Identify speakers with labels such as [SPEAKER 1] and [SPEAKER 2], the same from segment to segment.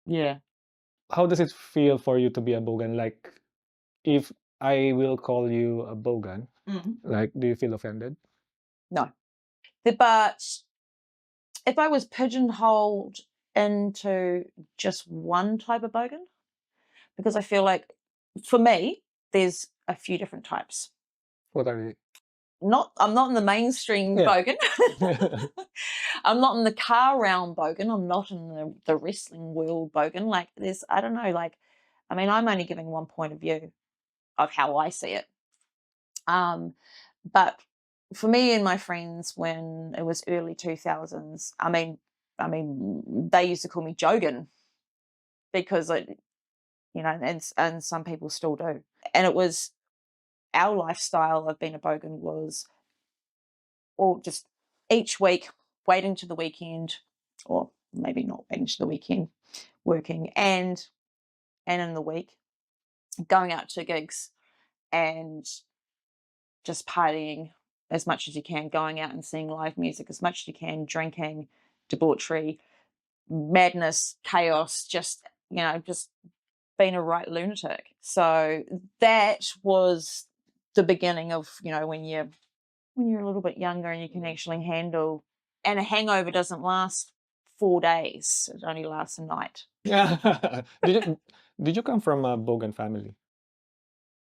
[SPEAKER 1] Yeah.
[SPEAKER 2] How does it feel for you to be a Bogan? Like, if I will call you a Bogan, like, do you feel offended?
[SPEAKER 1] No. But if I was pigeonholed into just one type of bogan, because I feel like for me, there's a few different types.
[SPEAKER 2] What are they?
[SPEAKER 1] I'm not in the mainstream
[SPEAKER 2] Yeah.
[SPEAKER 1] bogan. I'm not in the car round bogan. I'm not in the wrestling world bogan. Like I don't know, like, I mean, I'm only giving one point of view of how I see it. But for me and my friends, when it was early 2000s, I mean, they used to call me Jogan because and some people still do. And it was our lifestyle of being a bogan was all just each week waiting to the weekend, or maybe not waiting to the weekend, working and in the week going out to gigs and just partying as much as you can, going out and seeing live music as much as you can, drinking, debauchery, madness, chaos, just being a right lunatic. So that was the beginning of, when you're a little bit younger and you can actually handle, and a hangover doesn't last 4 days. It only lasts a night.
[SPEAKER 2] Yeah. Did you come from a Bogan family?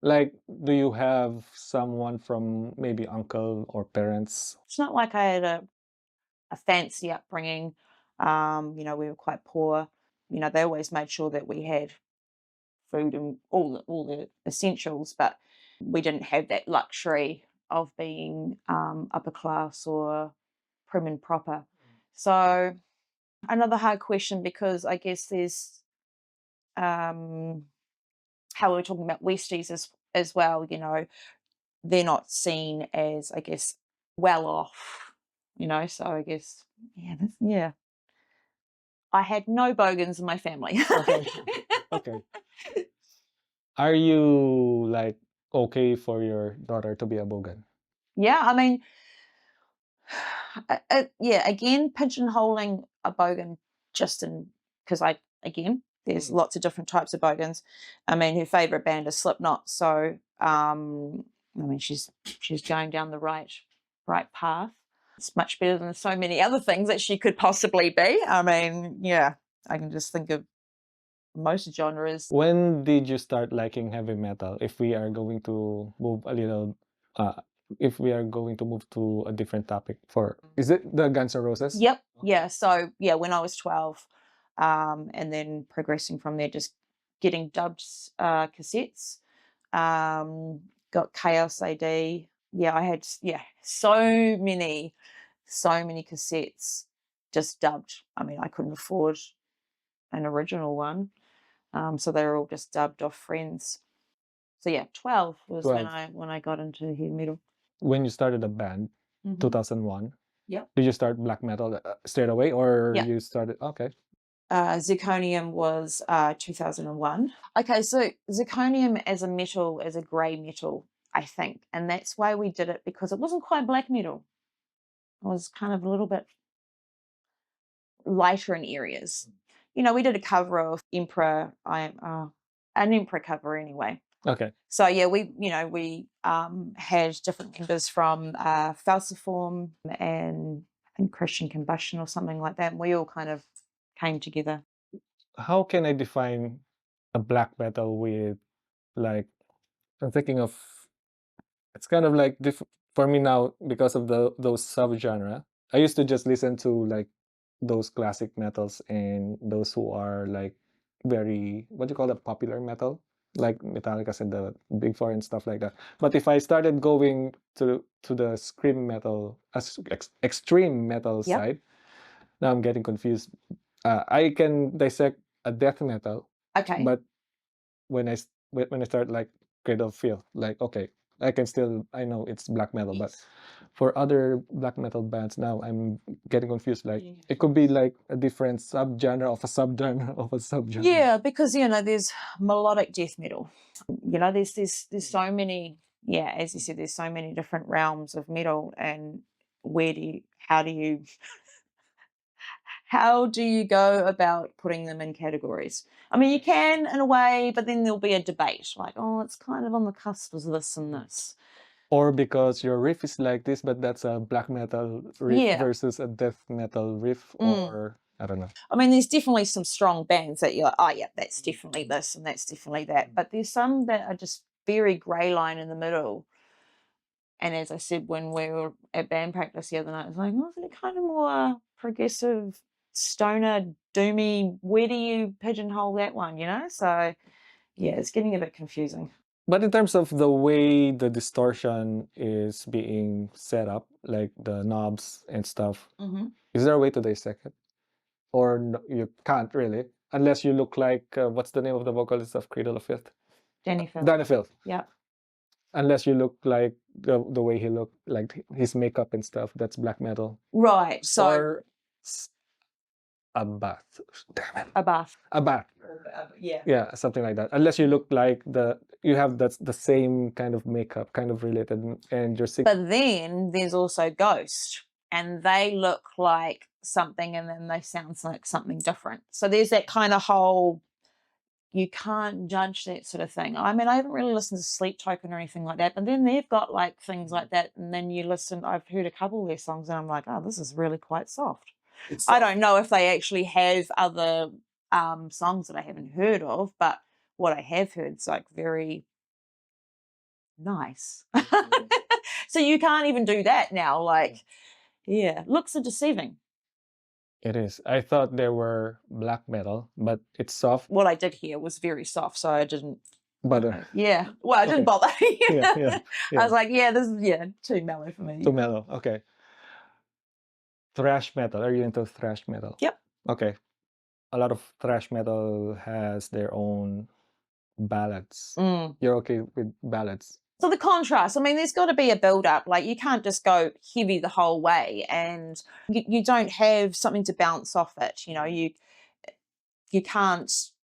[SPEAKER 2] Like, do you have someone from maybe uncle or parents?
[SPEAKER 1] It's not like I had a fancy upbringing. We were quite poor. They always made sure that we had food and all the essentials, but we didn't have that luxury of being upper class or prim and proper. So another hard question, because I guess there's how we're talking about Westies as well. They're not seen as, I guess, well off. So I guess yeah. I had no bogans in my family.
[SPEAKER 2] Okay. Okay. Are you like okay for your daughter to be a Bogan?
[SPEAKER 1] Yeah, I mean, yeah, again, pigeonholing a bogan just in because there's lots of different types of bogans. I mean, her favorite band is Slipknot, so I mean, she's going down the right path. It's much better than so many other things that she could possibly be. I mean, yeah, I can just think of most genres.
[SPEAKER 2] When did you start liking heavy metal? If we are going to move a little, if we are going to move to a different topic, is it the Guns N' Roses?
[SPEAKER 1] Yep. Yeah. So yeah, when I was 12, and then progressing from there, just getting dubbed cassettes. Got Chaos AD. Yeah, I had so many cassettes just dubbed. I mean, I couldn't afford an original one, so they were all just dubbed off friends. So yeah, 12 was
[SPEAKER 2] 12.
[SPEAKER 1] when I got into heavy metal.
[SPEAKER 2] When you started a band, 2001.
[SPEAKER 1] Yep.
[SPEAKER 2] Did you start black metal straight away, or
[SPEAKER 1] Yeah.
[SPEAKER 2] you started? Okay.
[SPEAKER 1] Zirconium was 2001. Okay, so Zirconium as a grey metal, I think, and that's why we did it, because it wasn't quite black metal. It was kind of a little bit lighter in areas. We did a cover of Emperor, an Emperor cover anyway.
[SPEAKER 2] Okay.
[SPEAKER 1] So yeah, we had different members from Falciform and Christian Combustion or something like that, and we all kind of came together.
[SPEAKER 2] How can I define a black metal with, like, I'm thinking of, it's kind of like for me now because of those subgenre. I used to just listen to like those classic metals and those who are like very, what do you call it, popular metal, like Metallica and the Big Four and stuff like that. But if I started going to the scream metal, extreme metal side, now I'm getting confused. I can dissect a death metal,
[SPEAKER 1] Okay.
[SPEAKER 2] but when I start like Cradle of Filth, like, okay, I know it's black metal, but for other black metal bands now I'm getting confused. Like it could be like a different subgenre of a subgenre of a subgenre.
[SPEAKER 1] Yeah, because there's melodic death metal. There's so many. Yeah, as you said, there's so many different realms of metal, and how do you how do you go about putting them in categories? I mean, you can in a way, but then there'll be a debate like, oh, it's kind of on the cusp of this and this.
[SPEAKER 2] Or because your riff is like this, but that's a black metal riff versus a death metal riff, or I don't know.
[SPEAKER 1] I mean, there's definitely some strong bands that you're like, oh yeah, that's definitely this and that's definitely that. But there's some that are just very grey line in the middle. And as I said, when we were at band practice the other night, I was like, oh, isn't it kind of more progressive, stoner, doomy? Where do you pigeonhole that one, you know? So, yeah, it's getting a bit confusing.
[SPEAKER 2] But in terms of the way the distortion is being set up, like the knobs and stuff, is there a way to dissect it? Or no, you can't really, unless you look like, what's the name of the vocalist of Cradle of Filth?
[SPEAKER 1] Danny Phil.
[SPEAKER 2] Danny Filth.
[SPEAKER 1] Yeah.
[SPEAKER 2] Unless you look like the way he looked, like his makeup and stuff, that's black metal.
[SPEAKER 1] Right. So
[SPEAKER 2] or a bath. Damn it.
[SPEAKER 1] A bath.
[SPEAKER 2] A bath.
[SPEAKER 1] Yeah.
[SPEAKER 2] Yeah, something like that. Unless you look like you have the same kind of makeup, kind of related, and you're sick.
[SPEAKER 1] But then there's also Ghost, and they look like something, and then they sound like something different. So there's that kind of whole, you can't judge that sort of thing. I mean, I haven't really listened to Sleep Token or anything like that, but then they've got like things like that, and then you listen, I've heard a couple of their songs, and I'm like, oh, this is really quite soft. I don't know if they actually have other songs that I haven't heard of, but what I have heard is like very nice. So you can't even do that now. Like, yeah, looks are deceiving.
[SPEAKER 2] It is. I thought they were black metal, but it's soft.
[SPEAKER 1] What I did hear was very soft, so I didn't.
[SPEAKER 2] But
[SPEAKER 1] yeah, well, I didn't bother.
[SPEAKER 2] yeah.
[SPEAKER 1] I was like, yeah, this is too mellow for me.
[SPEAKER 2] Too mellow. Okay. Thrash metal. Are you into thrash metal?
[SPEAKER 1] Yep.
[SPEAKER 2] Okay. A lot of thrash metal has their own ballads. You're okay with ballads?
[SPEAKER 1] So the contrast, I mean, there's got to be a build-up. Like, you can't just go heavy the whole way, and you don't have something to bounce off it. You know, you can't,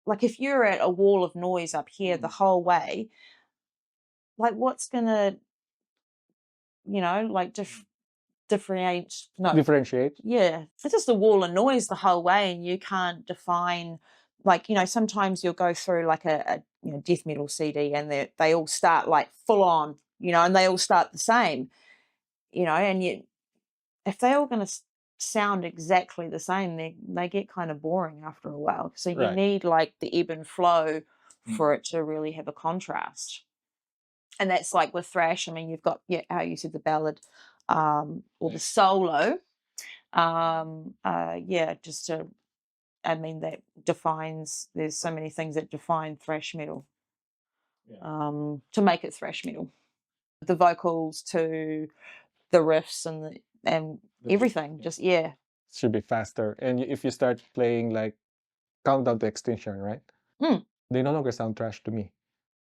[SPEAKER 1] like, if you're at a wall of noise up here the whole way, like, what's gonna, you know, like differentiate? Yeah, it's just a wall of noise the whole way, and you can't define. Like, you know, sometimes you'll go through like a death metal CD, and they all start like full on, you know, and they all start the same, you know, and if they're all going to sound exactly the same, they get kind of boring after a while. So you need like the ebb and flow for it to really have a contrast. And that's like with thrash. I mean, you've got how you said the ballad, or the solo, just to. I mean, that defines, there's so many things that define thrash metal to make it thrash metal. The vocals to the riffs and everything, just,
[SPEAKER 2] It should be faster. And if you start playing like Countdown to Extinction, right? They no longer sound thrash to me.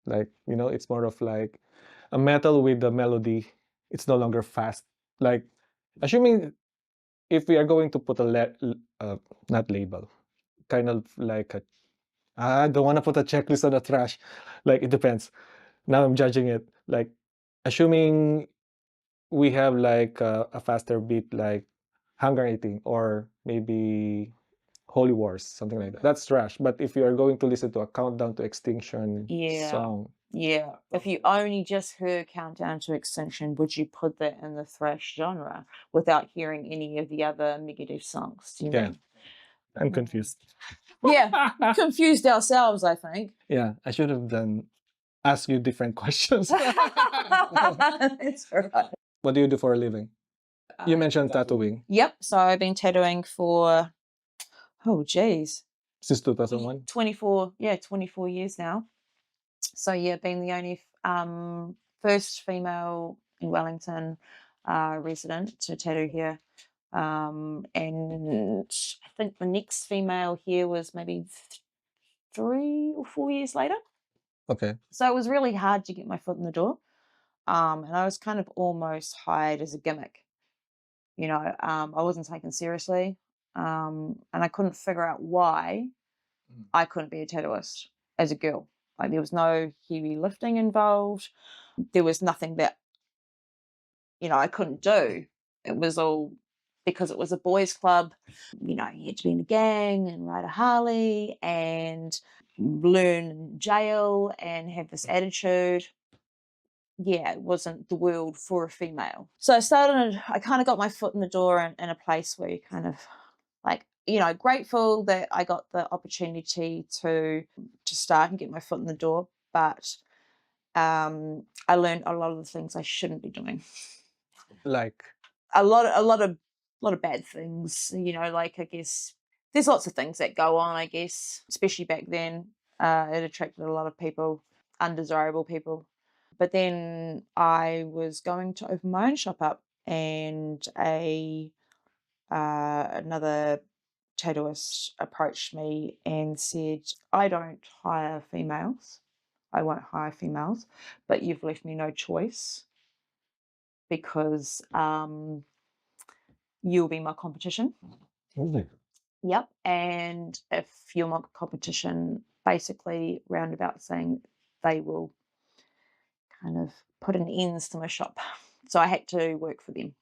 [SPEAKER 2] Like, you know, it's more of like a metal with the melody. It's no longer fast. Like, assuming if we are going to put not label, kind of like I don't want to put a checklist on the thrash. Like, it depends. Now I'm judging it. Like, assuming we have like a faster beat, like Hunger 18 or maybe Holy Wars, something like that. That's thrash. But if you are going to listen to a Countdown to Extinction song.
[SPEAKER 1] Yeah. If you only just heard Countdown to Extinction, would you put that in the thrash genre without hearing any of the other Megadeth songs? Do you mean?
[SPEAKER 2] I'm confused.
[SPEAKER 1] Yeah, confused ourselves, I think.
[SPEAKER 2] Yeah, I should have asked you different questions.
[SPEAKER 1] That's all right.
[SPEAKER 2] What do you do for a living? You mentioned tattooing.
[SPEAKER 1] Yep, so I've been tattooing for, since
[SPEAKER 2] 2001?
[SPEAKER 1] 24 years now. So yeah, being the only first female in Wellington resident to tattoo here. And I think the next female here was maybe 3 or 4 years later.
[SPEAKER 2] Okay.
[SPEAKER 1] So it was really hard to get my foot in the door. And I was kind of almost hired as a gimmick. You know, I wasn't taken seriously. And I couldn't figure out why I couldn't be a tattooist as a girl. Like, there was no heavy lifting involved. There was nothing that, you know, I couldn't do. It was all because it was a boys' club. You know, you had to be in a gang and ride a Harley and learn in jail and have this attitude. Yeah, it wasn't the world for a female. So I kind of got my foot in the door in a place where you kind of like, you know, grateful that I got the opportunity to start and get my foot in the door. But I learned a lot of the things I shouldn't be doing.
[SPEAKER 2] Like,
[SPEAKER 1] A lot of bad things, you know, like I guess there's lots of things that go on, I guess, especially back then. It attracted a lot of people, undesirable people. But then I was going to open my own shop up, and another tattooist approached me and said, I don't hire females. I won't hire females, but you've left me no choice because you'll be my competition.
[SPEAKER 2] really?
[SPEAKER 1] Yep. And if you're my competition, basically roundabout saying they will kind of put an ends to my shop. So I had to work for them.